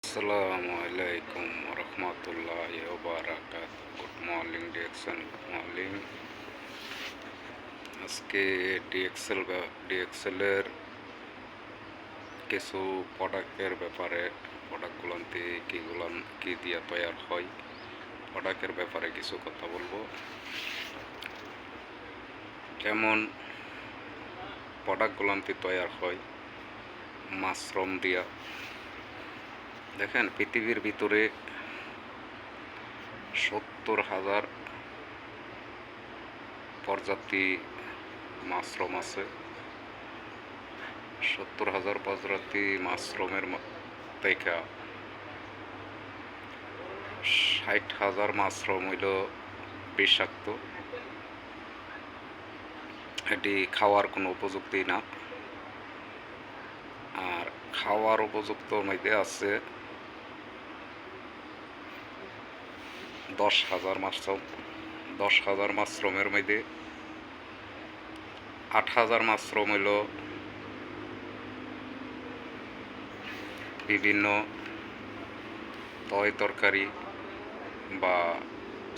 আসসালামু আলাইকুম রহমতুল্লাহ বারাকাত। Good morning DXL, good morning. আজকে ডিএক্সএলের কিছু প্রোডাক্টের ব্যাপারে, প্রোডাক্টগুলাতে কি দিয়ে তৈরি হয়, প্রোডাক্টের ব্যাপারে কিছু কথা বলবো। যেমন প্রোডাক্টগুলাতে তৈরি হয় মাশরুম দিয়া। দেখেন, পৃথিবীর ভিতরে 70,000 প্রজাতি মাশরুম আছে। 70,000 প্রজাতি মাশরুমের থেকে 60,000 মাশরুম হইল বিষাক্ত। এটি খাওয়ার কোনো উপযুক্তি না। আর খাওয়ার উপযুক্ত মধ্যে আছে 10,000 মাশরুম। 10,000 মাশরুমের মধ্যে 8,000 মাশরুম হইল বিভিন্ন তরকারি বা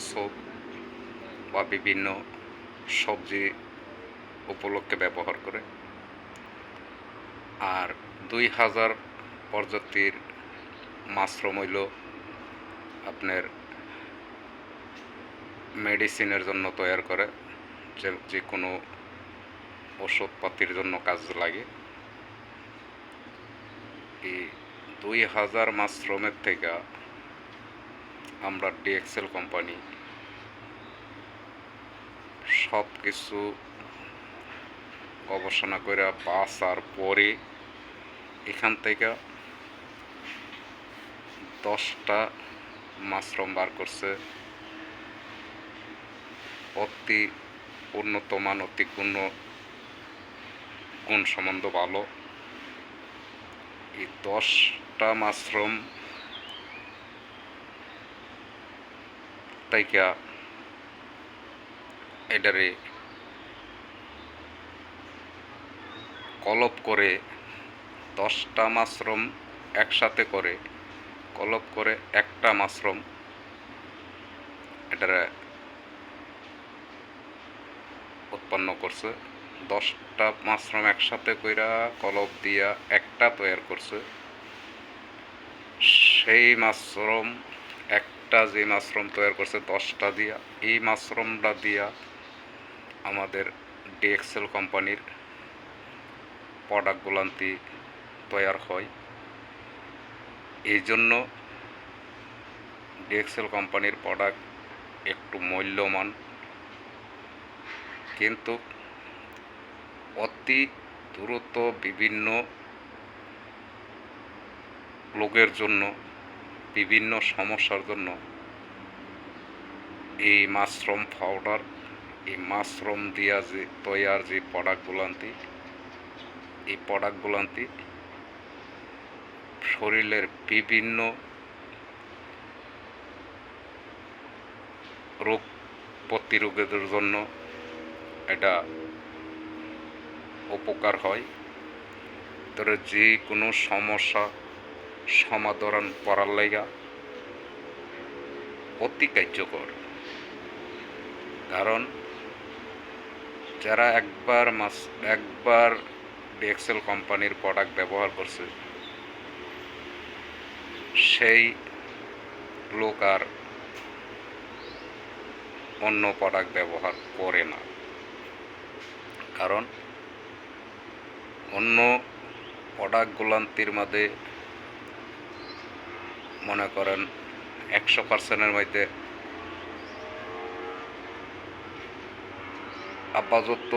স্যুপ বা বিভিন্ন সবজি উপলক্ষে ব্যবহার করে। আর 2,000 প্রজাতির মাশরুম হইল আপনার মেডিসিনের জন্য তৈরি করে, যে কোনো ওষুধপাতির জন্য কাজ লাগে। এই 2,000 মাশরুমের থেকে আমরা ডিএক্সএল কোম্পানি সব কিছু গবেষণা করে বাছার পরে এখান থেকে 10টা মাশরুম বার করছে অতি উন্নত মান, অতি গুণ সম্বন্ধ ভালো। এই 10টা মাশরুম থেকে এটারে কলপ করে 10টা মাশরুম একসাথে করে কলপ করে একটা মাশরুম এটারে উৎপন্ন করছে। 10টা মাশরুম একসাথে কইরা কলপ দিয়া একটা তৈরি করছে। সেই মাশরুম যে মাশরুম তৈরি করছে 10টা দিয়া, এই মাশরুমটা দিয়া আমাদের ডিএক্সএল কোম্পানির প্রোডাক্টগুলান্তি তৈরি হয়। এই জন্য ডিএক্সএল কোম্পানির প্রোডাক্ট একটু মূল্যমান, কিন্তু অতি দ্রুত বিভিন্ন রোগের জন্য, বিভিন্ন সমস্যার জন্য এই মাশরুম পাউডার, এই মাশরুম দিয়া যে তৈয়ার যে প্রোডাক্টগুলান্তি, এই প্রোডাক্টগুলান্তি শরীরের বিভিন্ন রোগ প্রতিরোধের জন্য এটা উপকার হয়। তবে যে কোনো সমস্যা সমাধান করার লাইগা অতি কার্যকর। কারণ যারা একবার ডিএক্সএল কোম্পানির প্রোডাক্ট ব্যবহার করছে, সেই লোক আর অন্য প্রোডাক্ট ব্যবহার করে না। কারণ অন্য প্রোডাক্টগুলান্তির মধ্যে মনে করেন 100%-এর মধ্যে আপাতত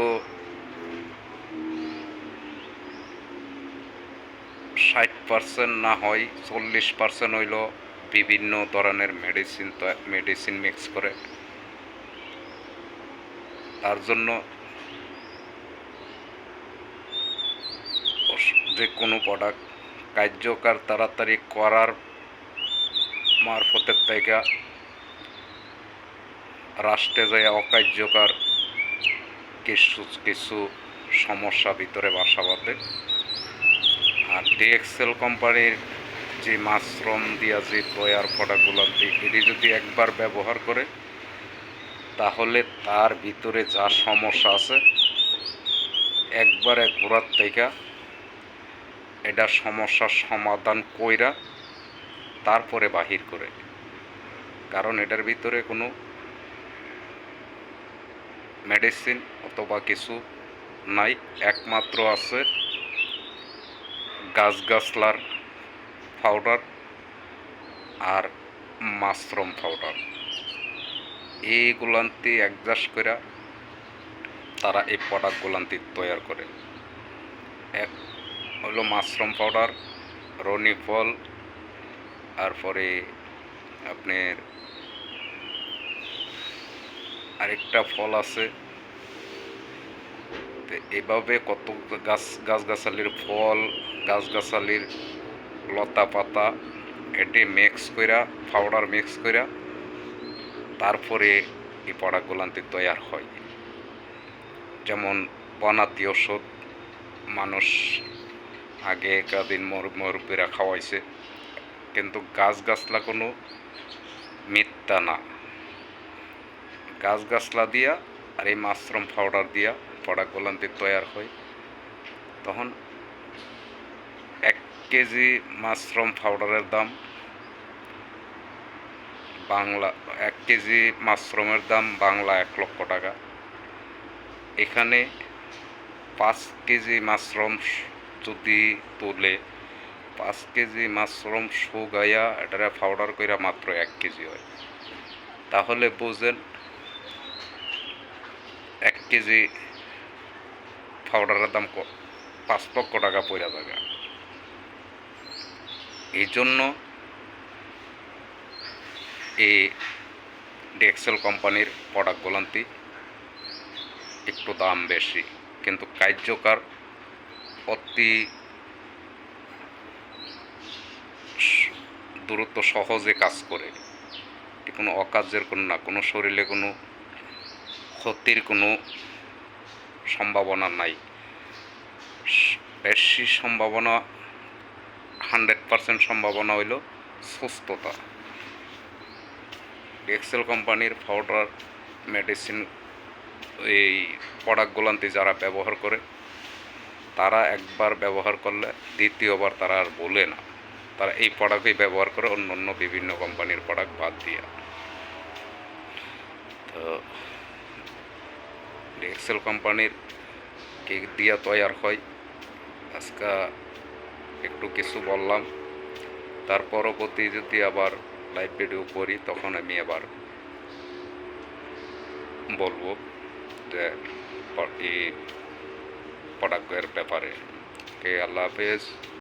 60% না হয় 40% হইল বিভিন্ন ধরনের মেডিসিন মিক্স করে। তার জন্য যে কোনো প্রোডাক্ট কার্যকর তাড়াতাড়ি করার মারফতের থেকে রাষ্ট্রে যায় অকার্যকর কিছু সমস্যা ভিতরে বাসা বাঁধে। আর ডিএক্সএল কোম্পানির যে মাশরুম দিয়া যে তৈয়ার প্রোডাক্টগুলো এটি যদি একবার ব্যবহার করে তাহলে তার ভিতরে যা সমস্যা আছে একবারে ঘোরার থেকে এটা সমস্যার সমাধান কইরা তারপরে বাহির করে, কারণ এটার ভিতরে কোনো মেডিসিন অথবা কিছু নাই, একমাত্র আছে গাছগাছলার পাউডার আর মাশরুম পাউডার। এইগুলান্তি অ্যাডজাস্ট করে তারা এই প্রোডাক্টগুলান্তি তৈয়ার করে। এক হলো মাশরুম পাউডার, রনি ফল, তারপরে আপনার আরেকটা ফল আছে। এভাবে কত গাছগাছালির ফল, গাছগাছালির লতা পাতা এটি মিক্স কইরা পাউডার মিক্স কইরা তারপরে এই প্রোডাক্টগুলান্তি তৈয়ার হয়। যেমন বনাতি ওষুধ মানুষ আগে কদিন মুরব্বীরা খাওয়াইছে, কিন্তু গাছগাছলা কোনো মিথ্যা না। গাছগাছলা দিয়া আর এই মাশরুম পাউডার দিয়া প্রোডাক্টগুলান্তি তৈয়ার হয়। তখন 1 কেজি মাশরুম পাউডারের দাম বাংলা 1 কেজি মাশরুমের দাম বাংলা 1 লক্ষ টাকা। এখানে 5 কেজি মাশরুম যদি তুলে 5 কেজি মাশরুম শুকাইয়া এটারে পাউডার কইরা মাত্র 1 কেজি হয়। তাহলে বুঝেন 1 কেজি পাউডারের দাম 5 লক্ষ টাকা পড়া যাবে। এই জন্য এই ডিএক্সএল কোম্পানির প্রোডাক্টগুলান্তি একটু দাম বেশি, কিন্তু কার্যকর অতি দ্রুত সহজে কাজ করে। কোনো অকার্যের কোনো না, কোনো শরীরে কোনো ক্ষতির কোনো সম্ভাবনা নাই। বেশি সম্ভাবনা 100% সম্ভাবনা হইল সুস্থতা। ডিএক্সএল কোম্পানির পাউডার মেডিসিন এই প্রোডাক্টগুলান্তি যারা ব্যবহার করে তারা একবার ব্যবহার করলে দ্বিতীয়বার তারা আর বলে না। তারা এই প্রোডাক্টই ব্যবহার করে অন্য অন্য বিভিন্ন কোম্পানির প্রোডাক্ট বাদ দিয়ে। তো ডিএক্সএল কোম্পানির কেক দিয়া তৈয়ার হয়। আজকে একটু কিছু বললাম, তার পরবর্তী যদি আবার লাইভ ভিডিও করি তখন আমি আবার বলবো যে এই প্রোডাক্টের ব্যাপারে। আল্লাহ হাফেজ।